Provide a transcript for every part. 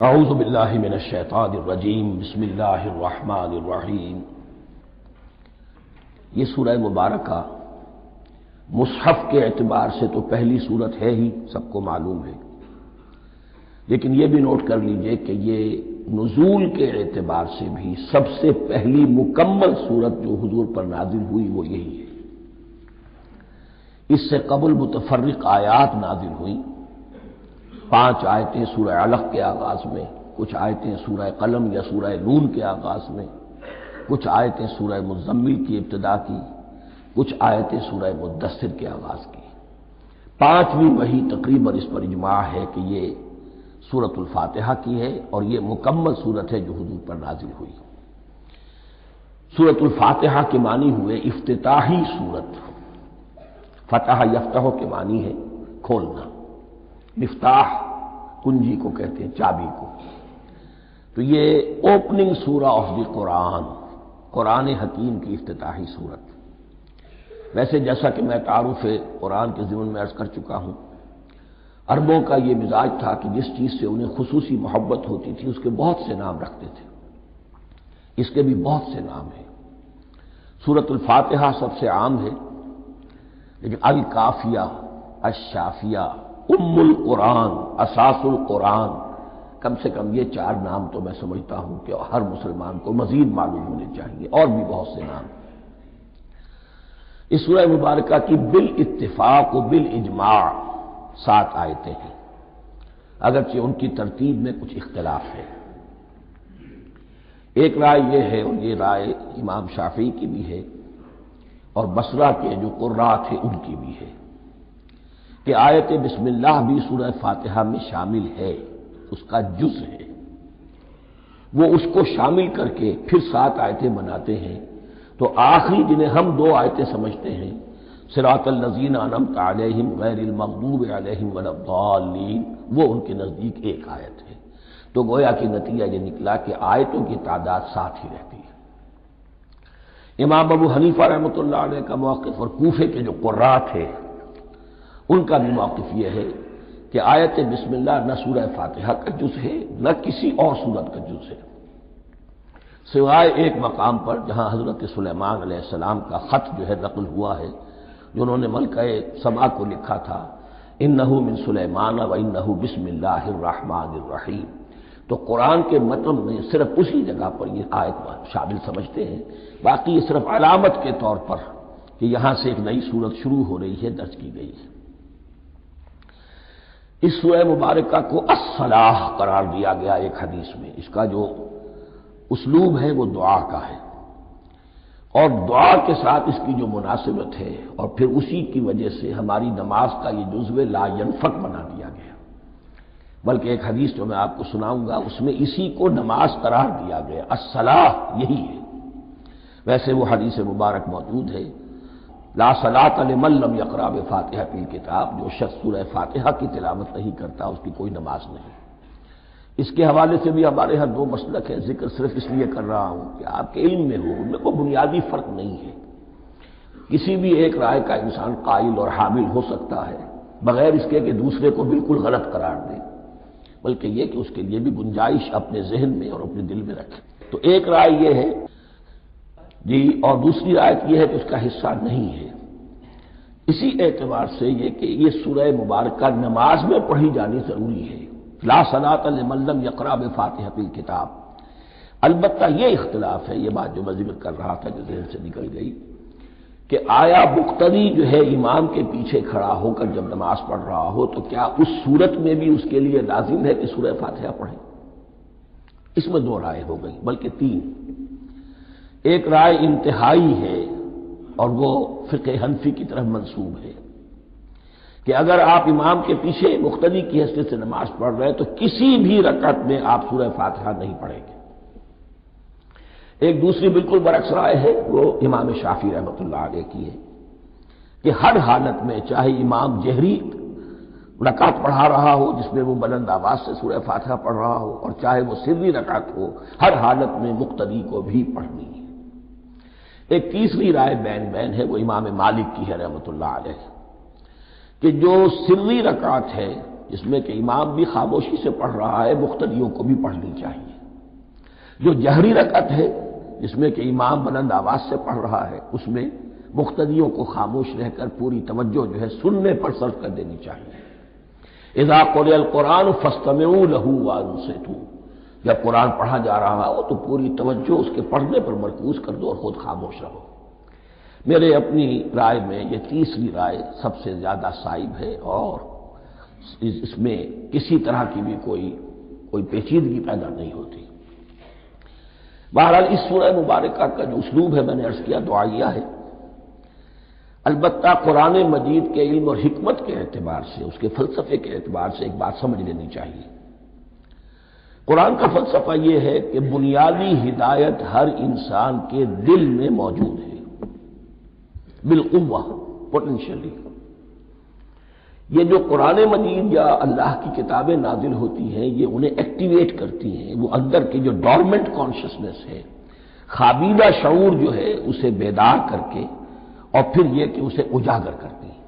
اعوذ باللہ من الشیطان الرجیم بسم اللہ الرحمن الرحیم۔ یہ سورہ مبارکہ مصحف کے اعتبار سے تو پہلی سورت ہے ہی، سب کو معلوم ہے، لیکن یہ بھی نوٹ کر لیجئے کہ یہ نزول کے اعتبار سے بھی سب سے پہلی مکمل سورت جو حضور پر نازل ہوئی وہ یہی ہے۔ اس سے قبل متفرق آیات نازل ہوئیں، 5 آیتیں سورہ علق کے آغاز میں، کچھ آیتیں سورہ قلم یا سورہ نون کے آغاز میں، کچھ آیتیں سورہ مزمل کی ابتدا کی، کچھ آیتیں سورہ مدثر کے آغاز کی۔ 5ویں وحی تقریباً اس پر اجماع ہے کہ یہ سورۃ الفاتحہ کی ہے اور یہ مکمل سورت ہے جو حضور پر نازل ہوئی۔ سورۃ الفاتحہ کے معنی ہوئے افتتاحی سورت، فتح یفتح کے معنی ہے کھولنا، مفتاح کنجی کو کہتے ہیں، چابی کو۔ تو یہ اوپننگ سورہ آف دی قرآن، قرآن حکیم کی افتتاحی صورت۔ ویسے جیسا کہ میں تعارف قرآن کے ضمن میں عرض کر چکا ہوں، عربوں کا یہ مزاج تھا کہ جس چیز سے انہیں خصوصی محبت ہوتی تھی اس کے بہت سے نام رکھتے تھے۔ اس کے بھی بہت سے نام ہیں۔ سورۃ الفاتحہ سب سے عام ہے، لیکن الکافیہ، الشافیہ، ام القرآن، اساس القرآن، کم سے کم یہ 4 نام تو میں سمجھتا ہوں کہ ہر مسلمان کو مزید معلوم ہونے چاہیے، اور بھی بہت سے نام۔ اس سورہ مبارکہ کی بالاتفاق و بالاجماع 7 آیتیں ہیں، اگرچہ ان کی ترتیب میں کچھ اختلاف ہے۔ ایک رائے یہ ہے، اور یہ رائے امام شافعی کی بھی ہے اور بصرہ کے جو قراء تھے ان کی بھی ہے، کہ آیت بسم اللہ بھی سورہ فاتحہ میں شامل ہے، اس کا جز ہے۔ وہ اس کو شامل کر کے پھر 7 آیتیں بناتے ہیں، تو آخری جنہیں ہم 2 آیتیں سمجھتے ہیں، صراط الذین انعمت علیہم غیر المغضوب علیہم ولا الضالین، وہ ان کے نزدیک ایک آیت ہے۔ تو گویا کہ نتیجہ یہ نکلا کہ آیتوں کی تعداد 7 ہی رہتی ہے۔ امام ابو حنیفہ رحمۃ اللہ علیہ کا موقف اور کوفے کے جو قراء تھے ان کا بھی موقف یہ ہے کہ آیت بسم اللہ نہ سورہ فاتحہ کا جز ہے نہ کسی اور سورت کا جز ہے، سوائے ایک مقام پر جہاں حضرت سلیمان علیہ السلام کا خط جو ہے نقل ہوا ہے، جو انہوں نے ملکہ سبا کو لکھا تھا، انہ من سلیمان و انہ بسم اللہ الرحمن الرحیم۔ تو قرآن کے متن میں صرف اسی جگہ پر یہ آیت شامل سمجھتے ہیں، باقی یہ صرف علامت کے طور پر کہ یہاں سے ایک نئی سورت شروع ہو رہی ہے درج کی گئی ہے۔ اس سورہ مبارکہ کو الصلاح قرار دیا گیا ایک حدیث میں۔ اس کا جو اسلوب ہے وہ دعا کا ہے، اور دعا کے ساتھ اس کی جو مناسبت ہے، اور پھر اسی کی وجہ سے ہماری نماز کا یہ جزو لا ینفک بنا دیا گیا۔ بلکہ ایک حدیث جو میں آپ کو سناؤں گا اس میں اسی کو نماز قرار دیا گیا، الصلاح یہی ہے۔ ویسے وہ حدیث مبارک موجود ہے، لا صلاۃ لمن لم یقرأ بفاتحۃ الکتاب، جو شخص سورہ فاتحہ کی تلاوت نہیں کرتا اس کی کوئی نماز نہیں۔ اس کے حوالے سے بھی ہمارے ہاں 2 مسلک ہیں، ذکر صرف اس لیے کر رہا ہوں کہ آپ کے علم میں ہو، ان میں کوئی بنیادی فرق نہیں ہے۔ کسی بھی ایک رائے کا انسان قائل اور حامل ہو سکتا ہے بغیر اس کے کہ دوسرے کو بالکل غلط قرار دے، بلکہ یہ کہ اس کے لیے بھی گنجائش اپنے ذہن میں اور اپنے دل میں رکھے۔ تو ایک رائے یہ ہے جی، اور دوسری آیت یہ ہے کہ اس کا حصہ نہیں ہے۔ اسی اعتبار سے یہ کہ یہ سورہ مبارکہ نماز میں پڑھی جانی ضروری ہے، لا صلاۃ لمن لم یقرأ بفاتحۃ الکتاب۔ البتہ یہ اختلاف ہے، یہ بات جو میں ذکر کر رہا تھا جو ذہن سے نکل گئی، کہ آیا مقتدی جو ہے امام کے پیچھے کھڑا ہو کر جب نماز پڑھ رہا ہو تو کیا اس صورت میں بھی اس کے لیے لازم ہے کہ سورہ فاتحہ پڑھے؟ اس میں 2 رائے ہو گئی، بلکہ 3۔ ایک رائے انتہائی ہے اور وہ فقہ حنفی کی طرف منسوب ہے، کہ اگر آپ امام کے پیچھے مقتدی کی حیثیت سے نماز پڑھ رہے ہیں تو کسی بھی رکعت میں آپ سورہ فاتحہ نہیں پڑھیں گے۔ ایک دوسری بالکل برعکس رائے ہے، وہ امام شافعی رحمۃ اللہ علیہ کی ہے، کہ ہر حالت میں چاہے امام جہری رکعت پڑھا رہا ہو جس میں وہ بلند آواز سے سورہ فاتحہ پڑھ رہا ہو، اور چاہے وہ سری رکعت ہو، ہر حالت میں مقتدی کو بھی پڑھنی ہے۔ ایک تیسری رائے بین ہے، وہ امام مالک کی ہے رحمۃ اللہ علیہ، کہ جو سری رکعت ہے جس میں کہ امام بھی خاموشی سے پڑھ رہا ہے، مقتدیوں کو بھی پڑھنی چاہیے۔ جو جہری رکعت ہے جس میں کہ امام بلند آواز سے پڑھ رہا ہے، اس میں مقتدیوں کو خاموش رہ کر پوری توجہ جو ہے سننے پر صرف کر دینی چاہیے۔ اذا قرئ القرآن فاستمعوا له وانصتوا، جب قرآن پڑھا جا رہا ہو تو پوری توجہ اس کے پڑھنے پر مرکوز کر دو اور خود خاموش رہو۔ میرے اپنی رائے میں یہ تیسری رائے سب سے زیادہ صائب ہے، اور اس میں کسی طرح کی بھی کوئی پیچیدگی پیدا نہیں ہوتی۔ بہرحال اس سورہ مبارکہ کا جو اسلوب ہے، میں نے عرض کیا دعائیہ ہے، البتہ قرآن مجید کے علم اور حکمت کے اعتبار سے، اس کے فلسفے کے اعتبار سے ایک بات سمجھ لینی چاہیے۔ قرآن کا فلسفہ یہ ہے کہ بنیادی ہدایت ہر انسان کے دل میں موجود ہے، بالقوہ، پوٹینشلی۔ یہ جو قرآن مجید یا اللہ کی کتابیں نازل ہوتی ہیں، یہ انہیں ایکٹیویٹ کرتی ہیں، وہ اندر کی جو ڈورمنٹ کانشسنس ہے، خوابیدہ شعور جو ہے، اسے بیدار کر کے اور پھر یہ کہ اسے اجاگر کرتی ہیں۔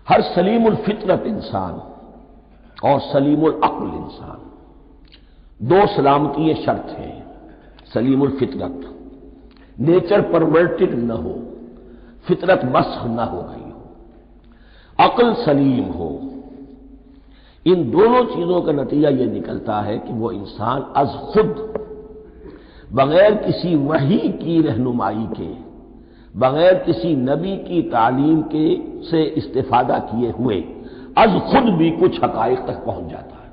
ہر سلیم الفطرت انسان اور سلیم العقل انسان، دو سلامتی شرط ہیں۔ سلیم الفطرت، نیچر پرورٹڈ نہ ہو، فطرت مسخ نہ ہو گئی ہو، عقل سلیم ہو۔ ان دونوں چیزوں کا نتیجہ یہ نکلتا ہے کہ وہ انسان از خود، بغیر کسی وحی کی رہنمائی کے، بغیر کسی نبی کی تعلیم کے سے استفادہ کیے ہوئے، از خود بھی کچھ حقائق تک پہنچ جاتا ہے۔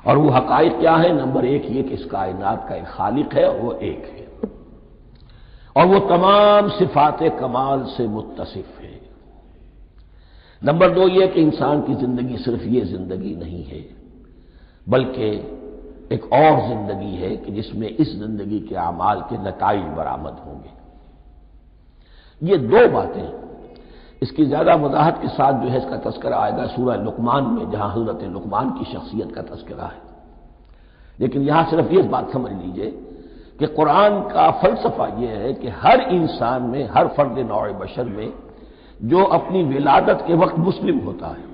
اور وہ حقائق کیا ہے؟ نمبر ایک یہ کہ اس کائنات کا ایک خالق ہے اور وہ ایک ہے، اور وہ تمام صفات کمال سے متصف ہے۔ نمبر دو یہ کہ انسان کی زندگی صرف یہ زندگی نہیں ہے، بلکہ ایک اور زندگی ہے کہ جس میں اس زندگی کے اعمال کے نتائج برآمد ہوں گے۔ یہ دو باتیں، اس کی زیادہ وضاحت کے ساتھ جو ہے اس کا تذکرہ آئے گا سورہ لقمان میں، جہاں حضرت لقمان کی شخصیت کا تذکرہ ہے۔ لیکن یہاں صرف یہ بات سمجھ لیجئے کہ قرآن کا فلسفہ یہ ہے کہ ہر انسان میں، ہر فرد نوع بشر میں، جو اپنی ولادت کے وقت مسلم ہوتا ہے،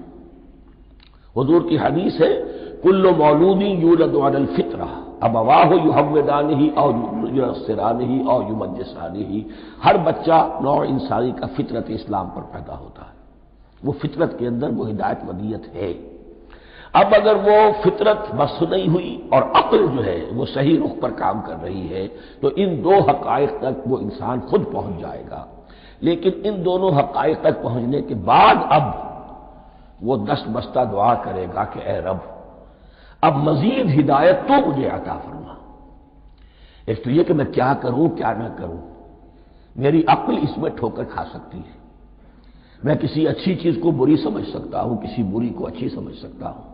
حضور کی حدیث ہے کل مولود یولد علی الفطرہ ابواہ یحودانہ او ینصرانہ او یمجسانہ، ہر بچہ نوع انسانی کا فطرت اسلام پر پیدا ہوتا ہے، وہ فطرت کے اندر وہ ہدایت ودیت ہے۔ اب اگر وہ فطرت بس نہیں ہوئی اور عقل جو ہے وہ صحیح رخ پر کام کر رہی ہے، تو ان دو حقائق تک وہ انسان خود پہنچ جائے گا۔ لیکن ان دونوں حقائق تک پہنچنے کے بعد اب وہ دست بستہ دعا کرے گا کہ اے رب، اب مزید ہدایت تو مجھے عطا فرما۔ ایک تو یہ کہ میں کیا کروں کیا نہ کروں، میری عقل اس میں ٹھوکر کھا سکتی ہے، میں کسی اچھی چیز کو بری سمجھ سکتا ہوں، کسی بری کو اچھی سمجھ سکتا ہوں،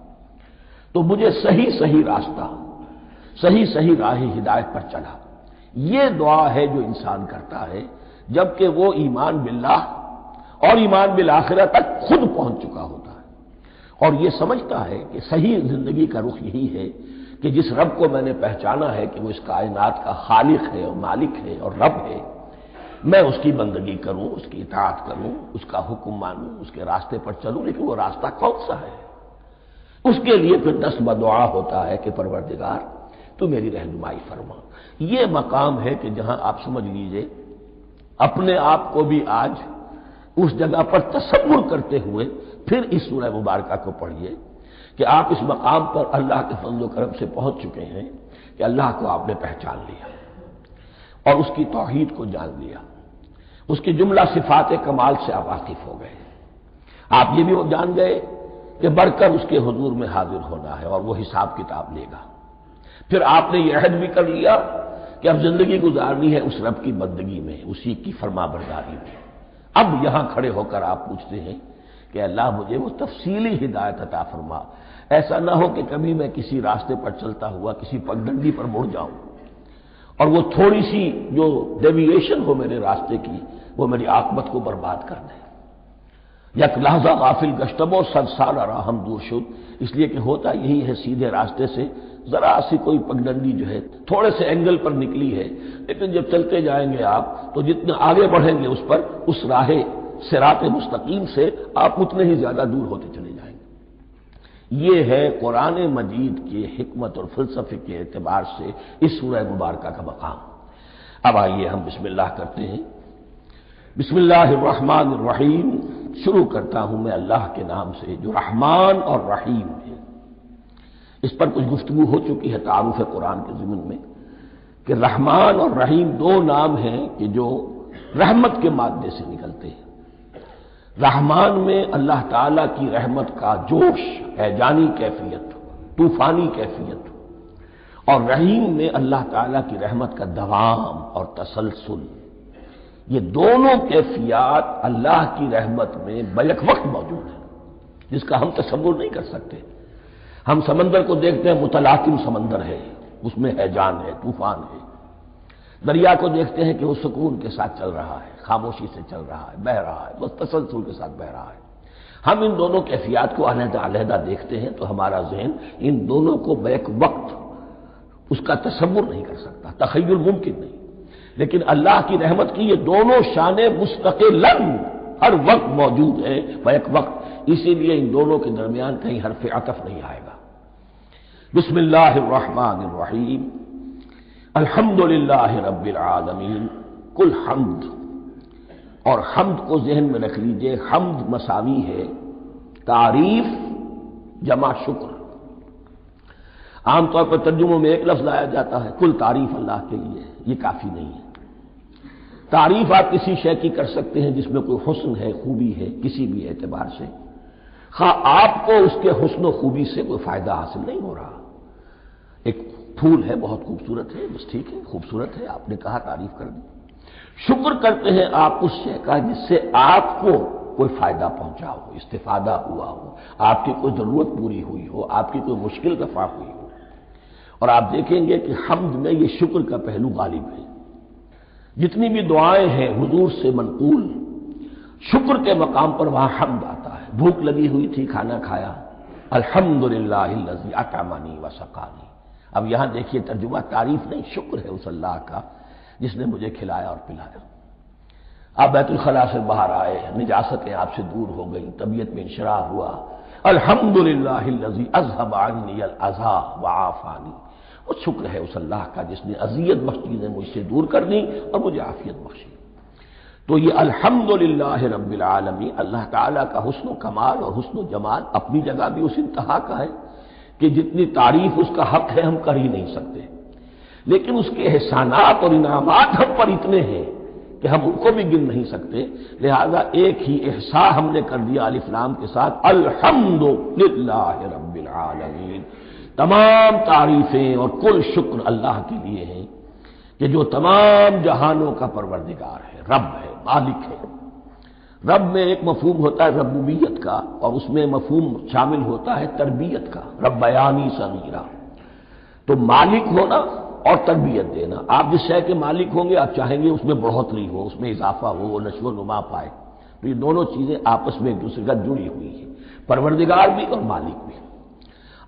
تو مجھے صحیح راستہ، صحیح راہ ہدایت پر چلا۔ یہ دعا ہے جو انسان کرتا ہے جبکہ وہ ایمان باللہ اور ایمان بالآخرہ تک خود پہنچ چکا ہوتا ہے، اور یہ سمجھتا ہے کہ صحیح زندگی کا رخ یہی ہے کہ جس رب کو میں نے پہچانا ہے کہ وہ اس کائنات کا خالق ہے اور مالک ہے اور رب ہے، میں اس کی بندگی کروں، اس کی اطاعت کروں، اس کا حکم مانوں، اس کے راستے پر چلوں۔ لیکن وہ راستہ کون سا ہے؟ اس کے لیے پھر دست بدعا ہوتا ہے کہ پروردگار تو میری رہنمائی فرما۔ یہ مقام ہے کہ جہاں آپ سمجھ لیجئے اپنے آپ کو بھی آج اس جگہ پر تصور کرتے ہوئے پھر اس سورہ مبارکہ کو پڑھیے کہ آپ اس مقام پر اللہ کے فضل و کرم سے پہنچ چکے ہیں کہ اللہ کو آپ نے پہچان لیا اور اس کی توحید کو جان لیا، اس کی جملہ صفات کمال سے آپ واقف ہو گئے، آپ یہ بھی جان گئے کہ بڑھ کر اس کے حضور میں حاضر ہونا ہے اور وہ حساب کتاب لے گا۔ پھر آپ نے یہ عہد بھی کر لیا کہ اب زندگی گزارنی ہے اس رب کی بندگی میں، اسی کی فرما برداری میں۔ اب یہاں کھڑے ہو کر آپ پوچھتے ہیں کہ اللہ مجھے وہ تفصیلی ہدایت عطا فرما، ایسا نہ ہو کہ کبھی میں کسی راستے پر چلتا ہوا کسی پگڈنڈی پر مڑ جاؤں اور وہ تھوڑی سی جو ڈیویشن ہو میرے راستے کی وہ میری عاقبت کو برباد کر دے۔ یک لحظہ غافل گشتم و صد سال راہم دور شد، اس لیے کہ ہوتا یہی ہے صیدھے راستے سے ذرا سی کوئی پگڈنڈی جو ہے تھوڑے سے اینگل پر نکلی ہے، لیکن جب چلتے جائیں گے آپ تو جتنے آگے بڑھیں گے اس پر، اس راہ صراط مستقیم سے آپ اتنے ہی زیادہ دور ہوتے چلے جائیں گے۔ یہ ہے قرآن مجید کے حکمت اور فلسفے کے اعتبار سے اس سورہ مبارکہ کا مقام۔ اب آئیے ہم بسم اللہ کرتے ہیں۔ بسم اللہ الرحمن الرحیم، شروع کرتا ہوں میں اللہ کے نام سے جو رحمان اور رحیم ہے۔ اس پر کچھ گفتگو ہو چکی ہے تعارف قرآن کے ضمن میں کہ رحمان اور رحیم دو نام ہیں کہ جو رحمت کے مادے سے نکلتے ہیں۔ رحمان میں اللہ تعالی کی رحمت کا جوش، ہیجانی کیفیت، طوفانی کیفیت، اور رحیم میں اللہ تعالی کی رحمت کا دوام اور تسلسل۔ یہ دونوں کیفیات اللہ کی رحمت میں بیک وقت موجود ہیں، جس کا ہم تصور نہیں کر سکتے۔ ہم سمندر کو دیکھتے ہیں، متلاطم سمندر ہے، اس میں ہیجان ہے، طوفان ہے۔ دریا کو دیکھتے ہیں کہ وہ سکون کے ساتھ چل رہا ہے، خاموشی سے چل رہا ہے، بہہ رہا ہے، بس تسلسل کے ساتھ بہہ رہا ہے۔ ہم ان دونوں کیفیات کو علیحدہ علیحدہ دیکھتے ہیں تو ہمارا ذہن ان دونوں کو بیک وقت اس کا تصور نہیں کر سکتا، تخیل ممکن نہیں۔ لیکن اللہ کی رحمت کی یہ دونوں شانیں مستقلاً ہر وقت موجود ہیں، بیک وقت، اسی لیے ان دونوں کے درمیان کہیں حرف عطف نہیں آئے گا۔ بسم اللہ الرحمن الرحیم، الحمد للہ رب العالمین۔ کل حمد، اور حمد کو ذہن میں رکھ لیجئے، حمد مساوی ہے تعریف جمع شکر۔ عام طور پر ترجموں میں ایک لفظ لایا جاتا ہے، کل تعریف اللہ کے لیے، یہ کافی نہیں ہے۔ تعریف آپ کسی شے کی کر سکتے ہیں جس میں کوئی حسن ہے، خوبی ہے، کسی بھی اعتبار سے، خواہ آپ کو اس کے حسن و خوبی سے کوئی فائدہ حاصل نہیں ہو رہا۔ ایک پھول ہے، بہت خوبصورت ہے، بس ٹھیک ہے، خوبصورت ہے، آپ نے کہا، تعریف کر دی۔ شکر کرتے ہیں آپ اس شے کا جس سے آپ کو کوئی فائدہ پہنچا ہو، استفادہ ہوا ہو، آپ کی کوئی ضرورت پوری ہوئی ہو، آپ کی کوئی مشکل رفع ہوئی ہو۔ اور آپ دیکھیں گے کہ حمد میں یہ شکر کا پہلو غالب ہے۔ جتنی بھی دعائیں ہیں حضور سے منقول، شکر کے مقام پر وہاں حمد آتا ہے۔ بھوک لگی ہوئی تھی، کھانا کھایا، الحمدللہ الذی اطعمنی وسقانی۔ اب یہاں دیکھیے ترجمہ تعریف نہیں، شکر ہے اس اللہ کا جس نے مجھے کھلایا اور پلایا۔ آپ بیت الخلاء سے باہر آئے، نجاستیں آپ سے دور ہو گئیں، طبیعت میں انشراح ہوا، الحمدللہ الذی اذھب عنی الاذی وعافانی۔ وہ شکر ہے اس اللہ کا جس نے اذیت بخش چیزیں مجھ سے دور کر دیں اور مجھے عافیت بخشی۔ تو یہ الحمدللہ رب العالمین، اللہ تعالیٰ کا حسن و کمال اور حسن و جمال اپنی جگہ بھی اس انتہا کا ہے کہ جتنی تعریف اس کا حق ہے ہم کر ہی نہیں سکتے، لیکن اس کے احسانات اور انعامات ہم پر اتنے ہیں کہ ہم ان کو بھی گن نہیں سکتے۔ لہذا ایک ہی احصاء ہم نے کر دیا الف لام کے ساتھ، الحمدللہ رب العالمین۔ تمام تعریفیں اور کل شکر اللہ کے لیے ہیں کہ جو تمام جہانوں کا پروردگار ہے، رب ہے، مالک ہے۔ رب میں ایک مفہوم ہوتا ہے ربوبیت کا، اور اس میں مفہوم شامل ہوتا ہے تربیت کا، ربیانی صغیرہ۔ تو مالک ہونا اور تربیت دینا، آپ جس شے کے مالک ہوں گے آپ چاہیں گے اس میں بڑھوتری ہو، اس میں اضافہ ہو، وہ نشو و نما پائے۔ تو یہ دونوں چیزیں آپس میں ایک دوسرے کا جڑی ہوئی ہیں، پروردگار بھی اور مالک بھی۔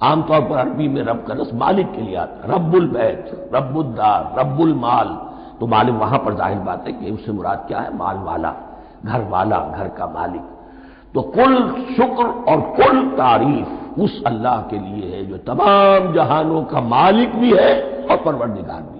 عام طور پر عربی میں رب کا لفظ مالک کے لیے آتا ہے، رب البیت، رب الدار، رب المال۔ تو مالک وہاں پر ظاہر بات ہے کہ اس سے مراد کیا ہے، مال والا، گھر والا، گھر کا مالک۔ تو کل شکر اور کل تعریف اس اللہ کے لیے ہے جو تمام جہانوں کا مالک بھی ہے اور پروردگار بھی۔